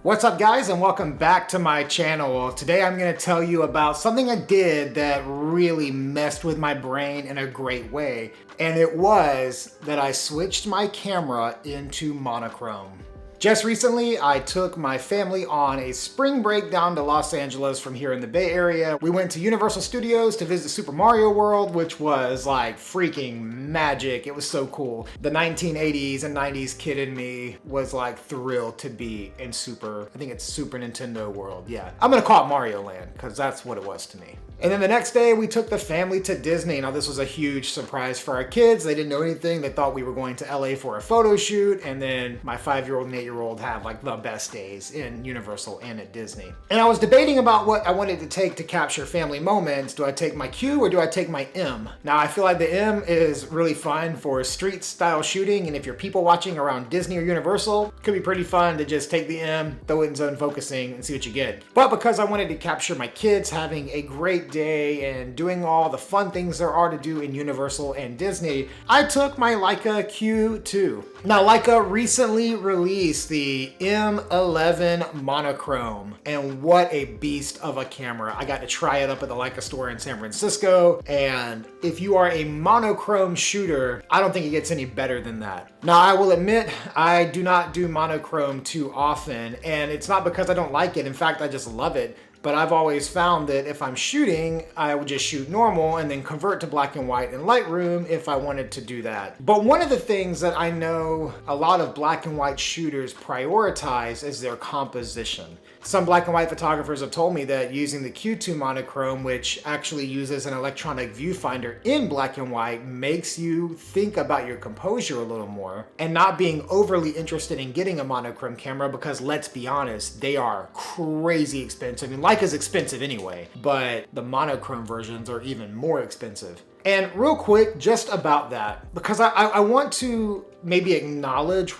What's up guys, and welcome back to my channel. Today I'm going to tell you about something I did that really messed with my brain in a great way. And it was that I switched my camera into monochrome. Just recently, I took my family on a spring break down to Los Angeles from here in the Bay Area. We went to Universal Studios to visit Super Mario World, which was like freaking magic. It was so cool. The 1980s and 90s kid in me was like thrilled to be in I think it's Super Nintendo World. Yeah, I'm gonna call it Mario Land because that's what it was to me. And then the next day we took the family to Disney. Now this was a huge surprise for our kids. They didn't know anything. They thought we were going to LA for a photo shoot. And then my 5-year-old and 8-year-old had like the best days in Universal and at Disney. And I was debating about what I wanted to take to capture family moments. Do I take my Q or do I take my M? Now I feel like the M is really fun for street style shooting. And if you're people watching around Disney or Universal, it could be pretty fun to just take the M, throw it in zone focusing and see what you get. But because I wanted to capture my kids having a great day and doing all the fun things there are to do in Universal and Disney, I took my Leica Q2. Now Leica recently released the M11 Monochrom, and what a beast of a camera. I got to try it up at the Leica store in San Francisco, and if you are a monochrome shooter, I don't think it gets any better than that. Now I will admit, I do not do monochrome too often, and it's not because I don't like it. In fact, I just love it. But I've always found that if I'm shooting, I would just shoot normal and then convert to black and white in Lightroom if I wanted to do that. But one of the things that I know a lot of black and white shooters prioritize is their composition. Some black and white photographers have told me that using the Q2 monochrome, which actually uses an electronic viewfinder in black and white, makes you think about your composure a little more and not being overly interested in getting a monochrome camera because, let's be honest, they are crazy expensive. I mean, Leica's expensive anyway, but the monochrome versions are even more expensive. And real quick, just about that, because I want to maybe acknowledge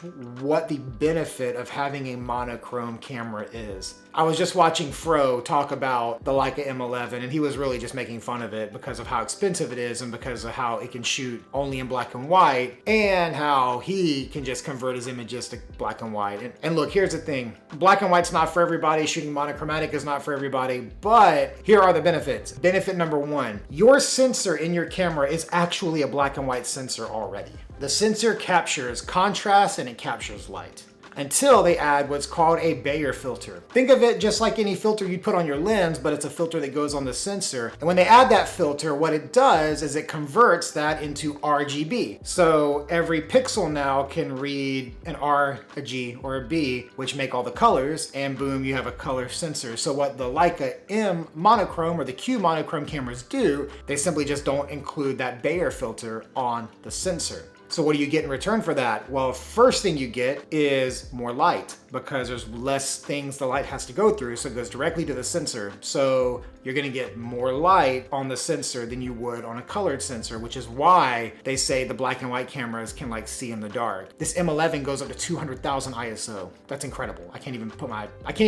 what the benefit of having a monochrome camera is. I was just watching Fro talk about the Leica M11, and he was really just making fun of it because of how expensive it is and because of how it can shoot only in black and white and how he can just convert his images to black and white. And look, here's the thing. Black and white's not for everybody. Shooting monochromatic is not for everybody, but here are the benefits. Benefit number one, your sensor in your camera is actually a black and white sensor already. The sensor captures contrast and it captures light, until they add what's called a Bayer filter. Think of it just like any filter you'd put on your lens, but it's a filter that goes on the sensor. And when they add that filter, what it does is it converts that into RGB. So every pixel now can read an R, a G, or a B, which make all the colors, and boom, you have a color sensor. So what the Leica M monochrome or the Q monochrome cameras do, they simply just don't include that Bayer filter on the sensor. So what do you get in return for that? Well, first thing you get is more light because there's less things the light has to go through, so it goes directly to the sensor. So you're gonna get more light on the sensor than you would on a colored sensor, which is why they say the black and white cameras can like see in the dark. This M11 goes up to 200,000 ISO. That's incredible. I can't even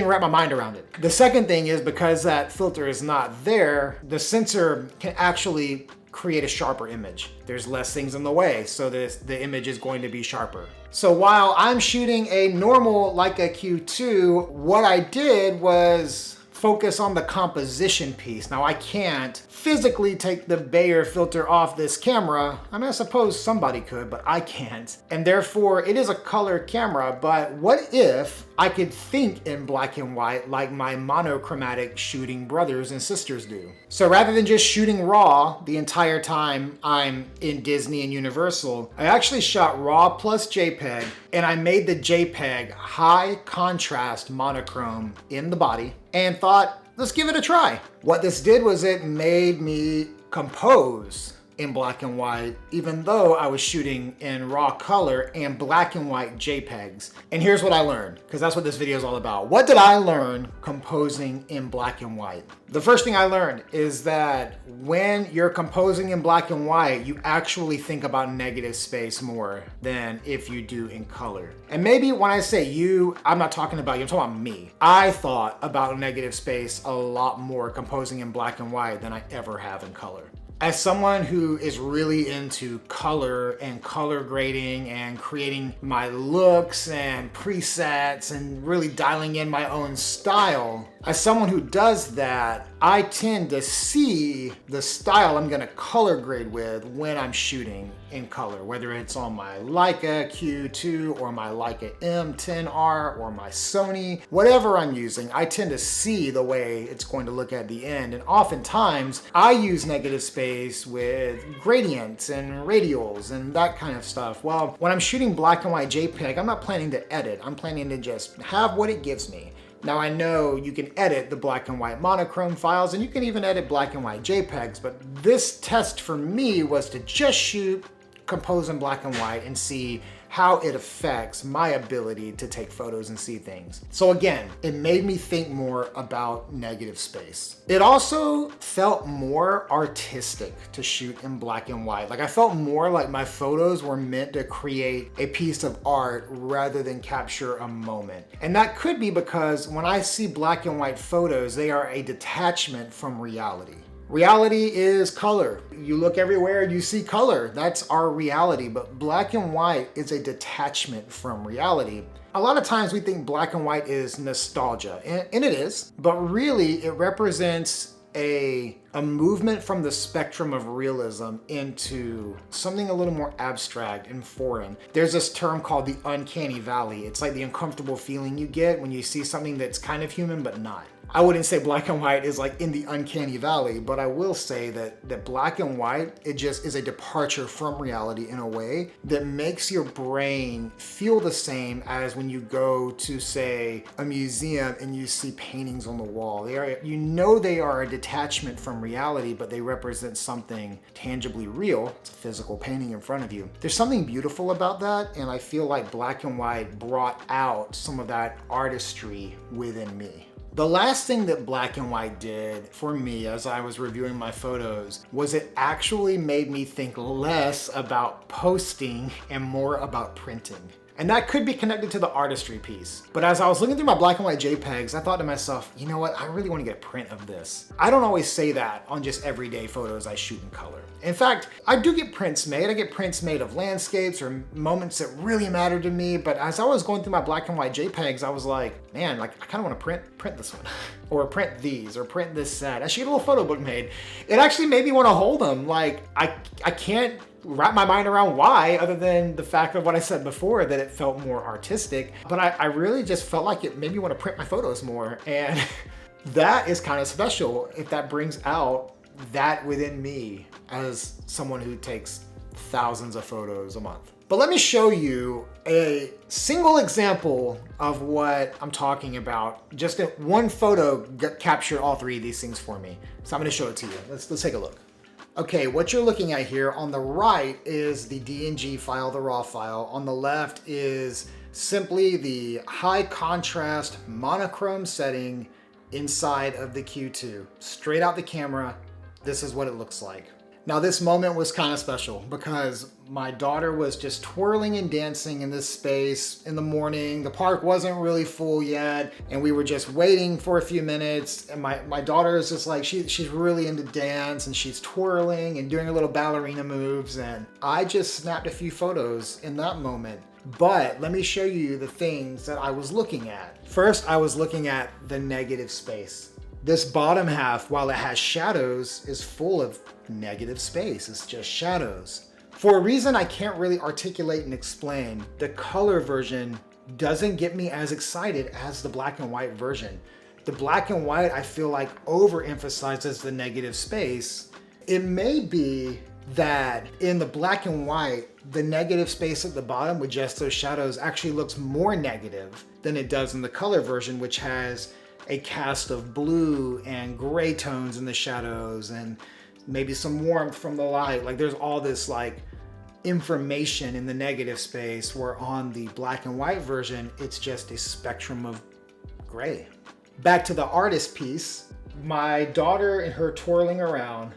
wrap my mind around it. The second thing is because that filter is not there, the sensor can actually create a sharper image. There's less things in the way, so the image is going to be sharper. So while I'm shooting a normal Leica Q2, what I did was focus on the composition piece. Now I can't physically take the Bayer filter off this camera. I mean, I suppose somebody could, but I can't. And therefore it is a color camera, but what if I could think in black and white like my monochromatic shooting brothers and sisters do? So rather than just shooting raw the entire time I'm in Disney and Universal, I actually shot raw plus JPEG, and I made the JPEG high contrast monochrome in the body and thought, let's give it a try. What this did was it made me compose in black and white, even though I was shooting in raw color and black and white JPEGs. And here's what I learned, because that's what this video is all about. What did I learn composing in black and white? The first thing I learned is that when you're composing in black and white, you actually think about negative space more than if you do in color. And maybe when I say you, I'm not talking about you, I'm talking about me. I thought about negative space a lot more composing in black and white than I ever have in color. As someone who is really into color and color grading and creating my looks and presets and really dialing in my own style, as someone who does that, I tend to see the style I'm gonna color grade with when I'm shooting in color, whether it's on my Leica Q2 or my Leica M10R or my Sony, whatever I'm using, I tend to see the way it's going to look at the end. And oftentimes I use negative space with gradients and radials and that kind of stuff. Well, when I'm shooting black and white JPEG, I'm not planning to edit. I'm planning to just have what it gives me. Now I know you can edit the black and white monochrome files and you can even edit black and white JPEGs, but this test for me was to just shoot, compose in black and white and see how it affects my ability to take photos and see things. So again, it made me think more about negative space. It also felt more artistic to shoot in black and white. Like I felt more like my photos were meant to create a piece of art rather than capture a moment. And that could be because when I see black and white photos, they are a detachment from reality. Reality is color. You look everywhere, you see color. That's our reality, but black and white is a detachment from reality. A lot of times we think black and white is nostalgia, and it is, but really it represents a movement from the spectrum of realism into something a little more abstract and foreign. There's this term called the uncanny valley. It's like the uncomfortable feeling you get when you see something that's kind of human but not. I wouldn't say black and white is like in the uncanny valley, but I will say that black and white, it just is a departure from reality in a way that makes your brain feel the same as when you go to, say, a museum and you see paintings on the wall. You know they are a detachment from reality, but they represent something tangibly real. It's a physical painting in front of you. There's something beautiful about that, and I feel like black and white brought out some of that artistry within me. The last thing that black and white did for me as I was reviewing my photos was it actually made me think less about posting and more about printing. And that could be connected to the artistry piece. But as I was looking through my black and white JPEGs, I thought to myself, you know what? I really want to get a print of this. I don't always say that on just everyday photos I shoot in color. In fact, I do get prints made. I get prints made of landscapes or moments that really matter to me. But as I was going through my black and white JPEGs, I was like, man, like I kind of want to print this one or print these or print this set. I should get a little photo book made. It actually made me want to hold them. Like I can't wrap my mind around why, other than the fact of what I said before, that it felt more artistic. But I really just felt like it made me want to print my photos more. And that is kind of special if that brings out that within me as someone who takes thousands of photos a month. But let me show you a single example of what I'm talking about. Just one photo captured all three of these things for me. So I'm gonna show it to you. Let's take a look. Okay, what you're looking at here on the right is the DNG file, the raw file. On the left is simply the high contrast monochrome setting inside of the Q2. Straight out the camera, this is what it looks like. Now this moment was kind of special because my daughter was just twirling and dancing in this space in the morning. The park wasn't really full yet and we were just waiting for a few minutes, and my daughter is just like, she's really into dance and she's twirling and doing her little ballerina moves, and I just snapped a few photos in that moment. But let me show you the things that I was looking at. First, I was looking at the negative space. This bottom half, while it has shadows, is full of negative space. It's just shadows. For a reason I can't really articulate and explain, the color version doesn't get me as excited as the black and white version. The black and white, I feel like, overemphasizes the negative space. It may be that in the black and white, the negative space at the bottom with just those shadows actually looks more negative than it does in the color version, which has a cast of blue and gray tones in the shadows and maybe some warmth from the light. Like there's all this like information in the negative space, where on the black and white version, it's just a spectrum of gray. Back to the artist piece, my daughter and her twirling around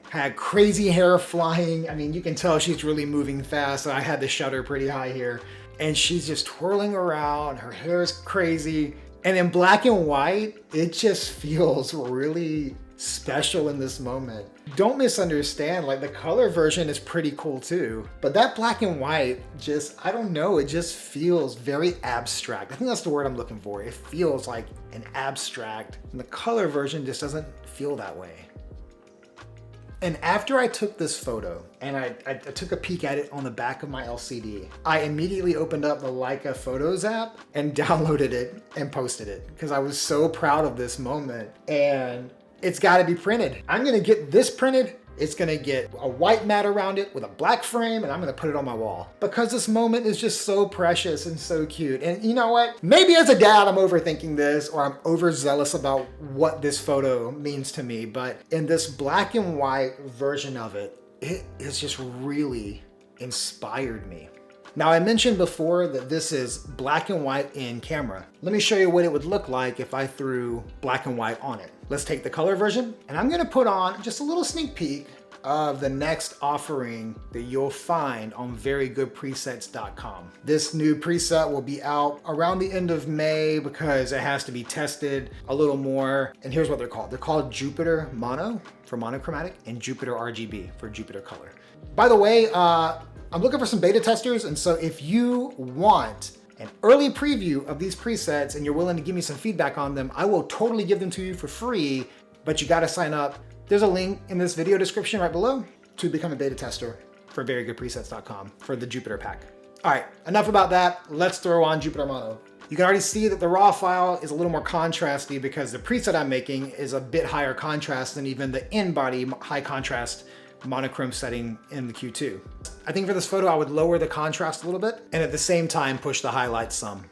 had crazy hair flying. I mean, you can tell she's really moving fast. So I had the shutter pretty high here, and she's just twirling around. Her hair is crazy. And in black and white, it just feels really special in this moment. Don't misunderstand, like the color version is pretty cool too, but that black and white just, I don't know, it just feels very abstract. I think that's the word I'm looking for. It feels like an abstract, and the color version just doesn't feel that way. And after I took this photo and I took a peek at it on the back of my LCD, I immediately opened up the Leica Photos app and downloaded it and posted it because I was so proud of this moment. And it's got to be printed. I'm going to get this printed. It's going to get a white mat around it with a black frame, and I'm going to put it on my wall because this moment is just so precious and so cute. And you know what? Maybe as a dad, I'm overthinking this, or I'm overzealous about what this photo means to me. But in this black and white version of it, it has just really inspired me. Now, I mentioned before that this is black and white in camera. Let me show you what it would look like if I threw black and white on it. Let's take the color version, and I'm gonna put on just a little sneak peek of the next offering that you'll find on verygoodpresets.com. This new preset will be out around the end of May because it has to be tested a little more. And here's what they're called. They're called Jupiter Mono for monochromatic and Jupiter RGB for Jupiter color. By the way, I'm looking for some beta testers, and so if you want an early preview of these presets and you're willing to give me some feedback on them, I will totally give them to you for free, but you gotta sign up. There's a link in this video description right below to become a beta tester for verygoodpresets.com for the Jupiter pack. All right, enough about that. Let's throw on Jupiter Mono. You can already see that the raw file is a little more contrasty because the preset I'm making is a bit higher contrast than even the in-body high contrast monochrome setting in the Q2. I think for this photo, I would lower the contrast a little bit and at the same time push the highlights some.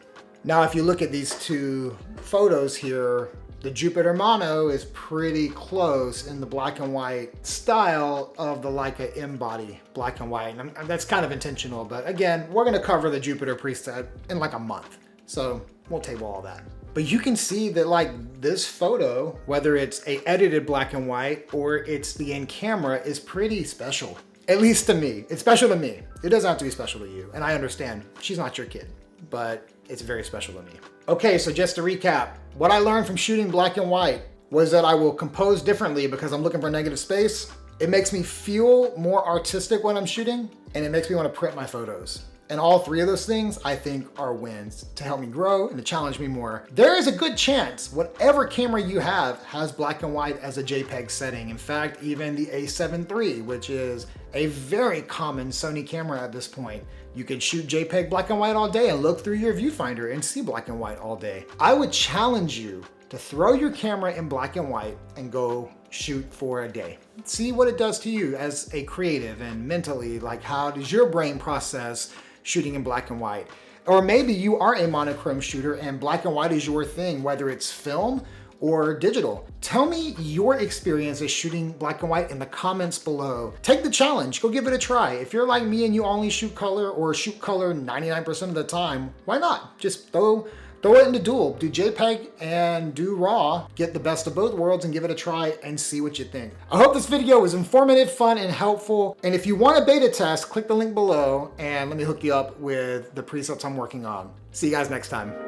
Now, if you look at these two photos here, the Jupiter Mono is pretty close in the black and white style of the Leica M-body black and white. And that's kind of intentional, but again, we're gonna cover the Jupiter preset in like a month. So we'll table all that. But you can see that like this photo, whether it's a edited black and white or it's the in camera, is pretty special. At least to me. It's special to me. It doesn't have to be special to you. And I understand she's not your kid, but it's very special to me. Okay, so just to recap, what I learned from shooting black and white was that I will compose differently because I'm looking for negative space. It makes me feel more artistic when I'm shooting, and it makes me want to print my photos. And all three of those things I think are wins to help me grow and to challenge me more. There is a good chance whatever camera you have has black and white as a JPEG setting. In fact, even the A7 III, which is a very common Sony camera at this point, you can shoot JPEG black and white all day and look through your viewfinder and see black and white all day. I would challenge you to throw your camera in black and white and go shoot for a day. See what it does to you as a creative and mentally, like how does your brain process shooting in black and white? Or maybe you are a monochrome shooter and black and white is your thing, whether it's film or digital. Tell me your experience as shooting black and white in the comments below. Take the challenge, go give it a try. If you're like me and you only shoot color or shoot color 99% of the time, why not? Just throw it into dual, do JPEG and do RAW, get the best of both worlds and give it a try and see what you think. I hope this video was informative, fun, and helpful. And if you want a beta test, click the link below and let me hook you up with the presets I'm working on. See you guys next time.